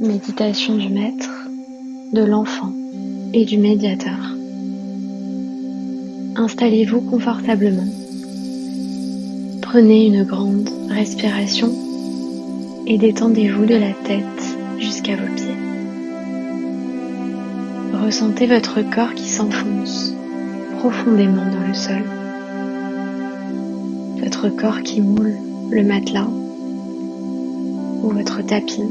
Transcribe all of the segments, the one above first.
Méditation du maître, de l'enfant et du médiateur. Installez-vous confortablement. Prenez une grande respiration et détendez-vous de la tête jusqu'à vos pieds. Ressentez votre corps qui s'enfonce profondément dans le sol. Votre corps qui moule le matelas ou votre tapis.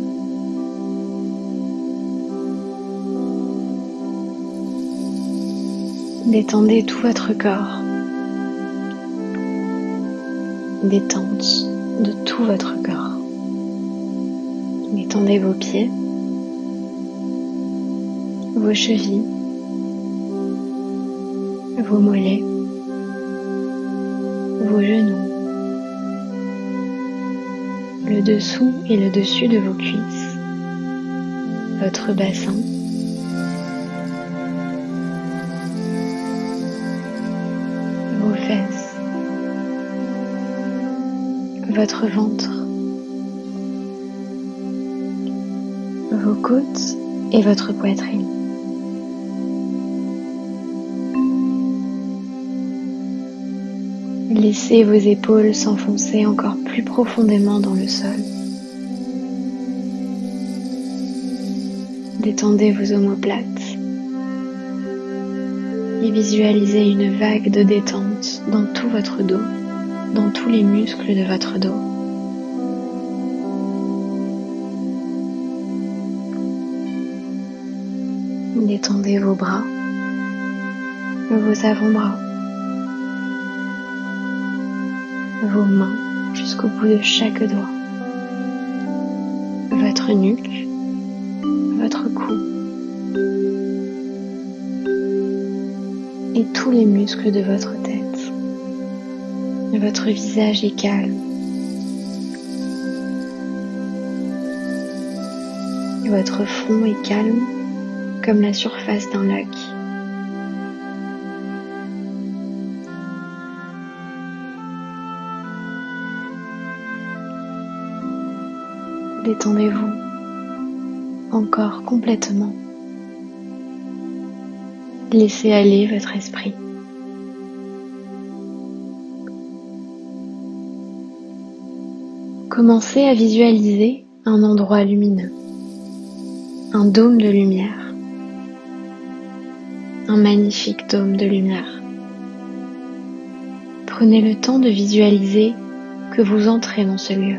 Détendez tout votre corps. Détente de tout votre corps. Détendez vos pieds, vos chevilles, vos mollets, vos genoux, le dessous et le dessus de vos cuisses, votre bassin, vos fesses, votre ventre, vos côtes et votre poitrine. Laissez vos épaules s'enfoncer encore plus profondément dans le sol. Détendez vos omoplates et visualisez une vague de détente dans tout votre dos, dans tous les muscles de votre dos. Détendez vos bras, vos avant-bras, vos mains jusqu'au bout de chaque doigt, votre nuque, votre cou et tous les muscles de votre tête. Votre visage est calme. Votre front est calme comme la surface d'un lac. Détendez-vous encore complètement. Laissez aller votre esprit. Commencez à visualiser un endroit lumineux, un dôme de lumière, un magnifique dôme de lumière. Prenez le temps de visualiser que vous entrez dans ce lieu,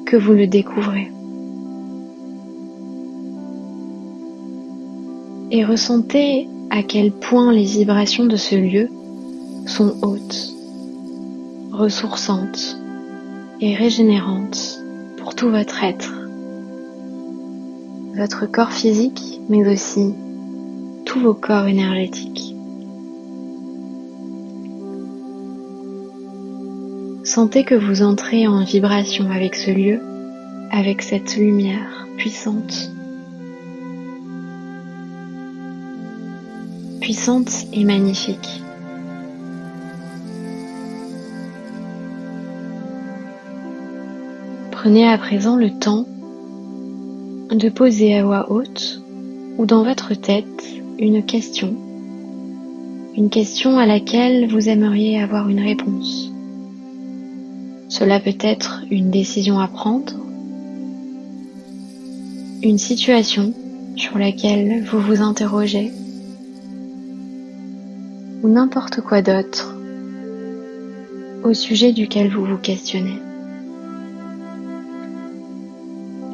que vous le découvrez. Et ressentez à quel point les vibrations de ce lieu sont hautes, ressourçantes et régénérantes pour tout votre être, votre corps physique, mais aussi tous vos corps énergétiques. Sentez que vous entrez en vibration avec ce lieu, avec cette lumière puissante. Puissante et magnifique. Prenez à présent le temps de poser à voix haute ou dans votre tête une question à laquelle vous aimeriez avoir une réponse. Cela peut être une décision à prendre, une situation sur laquelle vous vous interrogez, ou n'importe quoi d'autre au sujet duquel vous vous questionnez.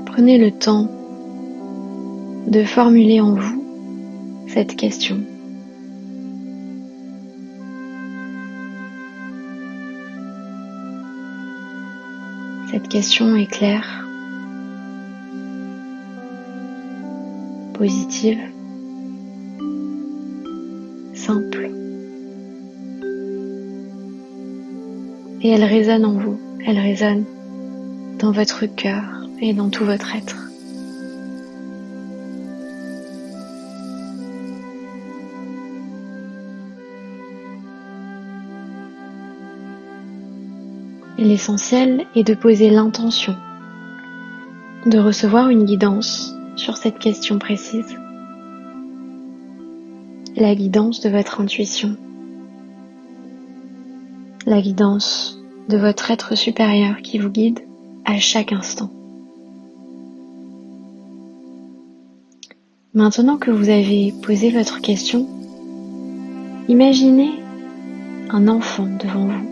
Prenez le temps de formuler en vous cette question. Cette question est claire, positive, simple. Et elle résonne en vous, elle résonne dans votre cœur et dans tout votre être. Et l'essentiel est de poser l'intention de recevoir une guidance sur cette question précise. La guidance de votre intuition. La guidance de votre être supérieur qui vous guide à chaque instant. Maintenant que vous avez posé votre question, imaginez un enfant devant vous.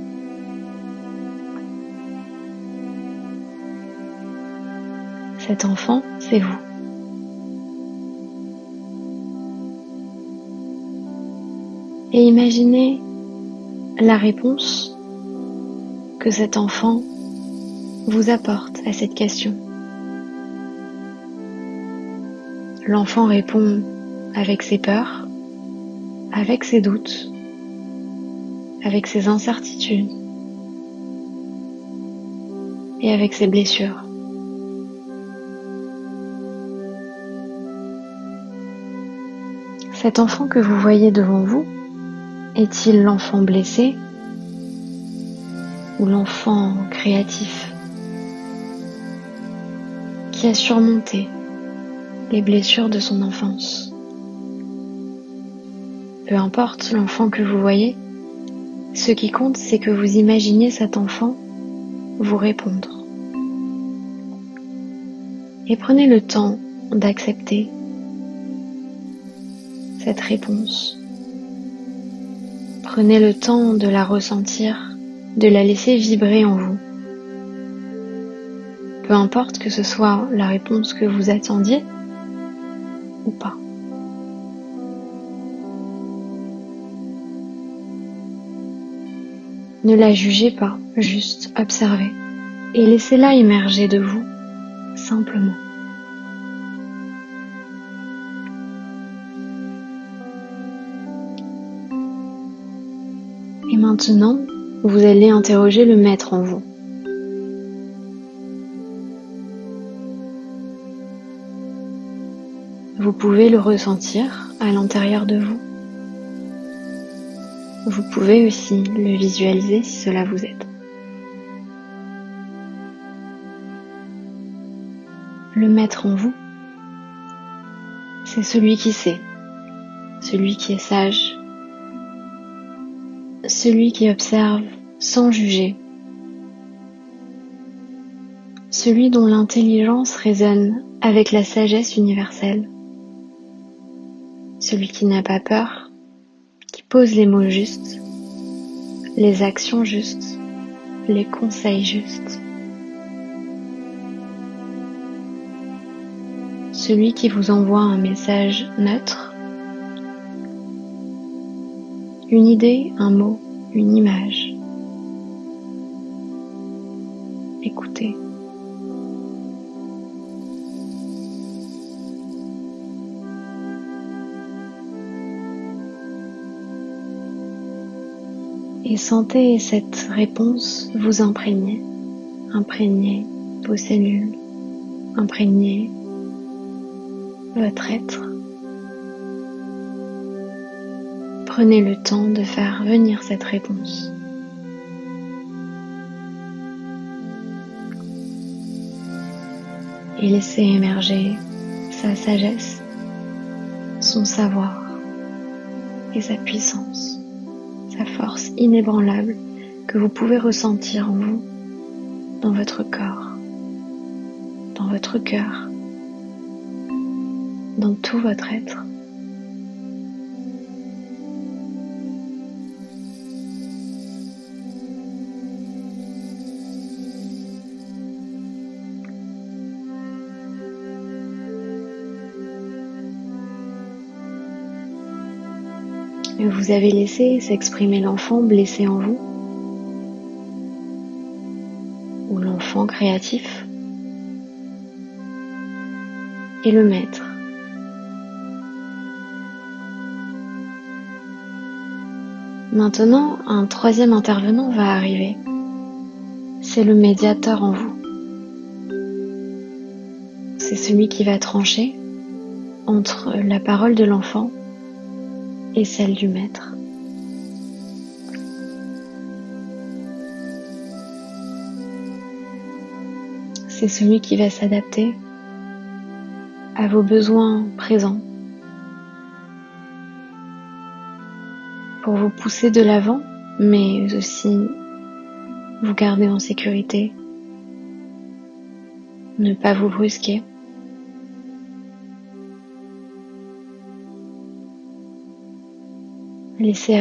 Cet enfant, c'est vous. Et imaginez la réponse que cet enfant vous apporte à cette question. L'enfant répond avec ses peurs, avec ses doutes, avec ses incertitudes et avec ses blessures. Cet enfant que vous voyez devant vous, est-il l'enfant blessé ou l'enfant créatif qui a surmonté les blessures de son enfance? Peu importe l'enfant que vous voyez, ce qui compte, c'est que vous imaginiez cet enfant vous répondre. Et prenez le temps d'accepter cette réponse. Prenez le temps de la ressentir, de la laisser vibrer en vous. Peu importe que ce soit la réponse que vous attendiez ou pas. Ne la jugez pas, juste observez et laissez-la émerger de vous, simplement. Et maintenant, vous allez interroger le maître en vous. Vous pouvez le ressentir à l'intérieur de vous. Vous pouvez aussi le visualiser si cela vous aide. Le maître en vous, c'est celui qui sait, celui qui est sage, celui qui observe sans juger, celui dont l'intelligence résonne avec la sagesse universelle, celui qui n'a pas peur, qui pose les mots justes, les actions justes, les conseils justes. Celui qui vous envoie un message neutre, une idée, un mot, une image. Écoutez. Et sentez cette réponse vous imprégner, imprégner vos cellules, imprégner votre être. Prenez le temps de faire venir cette réponse. Et laissez émerger sa sagesse, son savoir et sa puissance, sa force inébranlable que vous pouvez ressentir en vous, dans votre corps, dans votre cœur, dans tout votre être. Vous avez laissé s'exprimer l'enfant blessé en vous, ou l'enfant créatif, et le maître. Maintenant, un troisième intervenant va arriver. C'est le médiateur en vous. C'est celui qui va trancher entre la parole de l'enfant et celle du maître. c'est celui qui va s'adapter à vos besoins présents pour vous pousser de l'avant, mais aussi vous garder en sécurité, ne pas vous brusquer. Laissez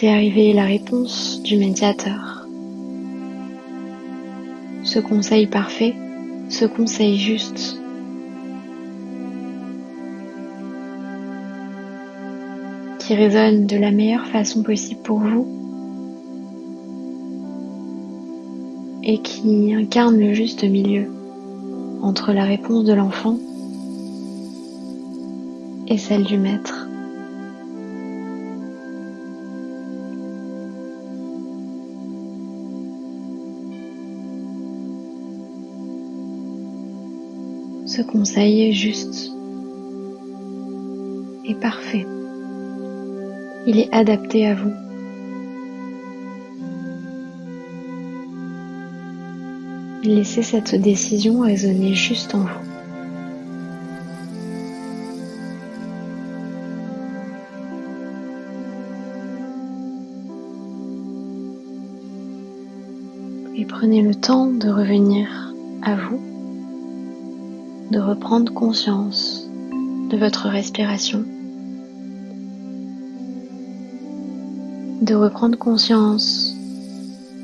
arriver la réponse du médiateur. Ce conseil parfait, ce conseil juste. Qui résonne de la meilleure façon possible pour vous et qui incarne le juste milieu entre la réponse de l'enfant et celle du maître. Ce conseil est juste et parfait. Il est adapté à vous. Laissez cette décision résonner juste en vous. Et prenez le temps de revenir à vous, de reprendre conscience de votre respiration, de reprendre conscience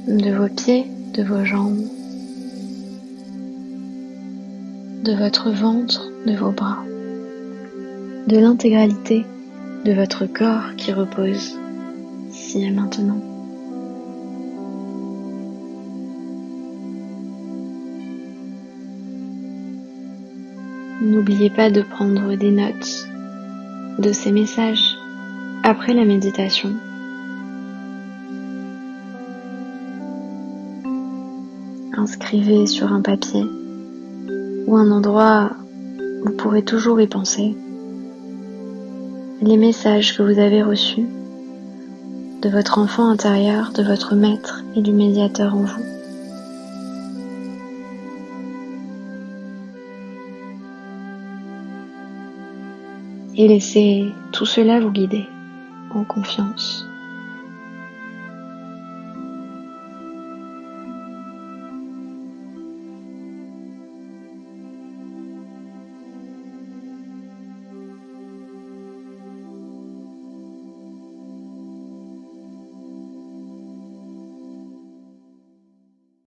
de vos pieds, de vos jambes, de votre ventre, de vos bras, de l'intégralité de votre corps qui repose ici et maintenant. N'oubliez pas de prendre des notes de ces messages après la méditation. Inscrivez sur un papier ou un endroit où vous pourrez toujours y penser les messages que vous avez reçus de votre enfant intérieur, de votre maître et du médiateur en vous. Et laissez tout cela vous guider en confiance.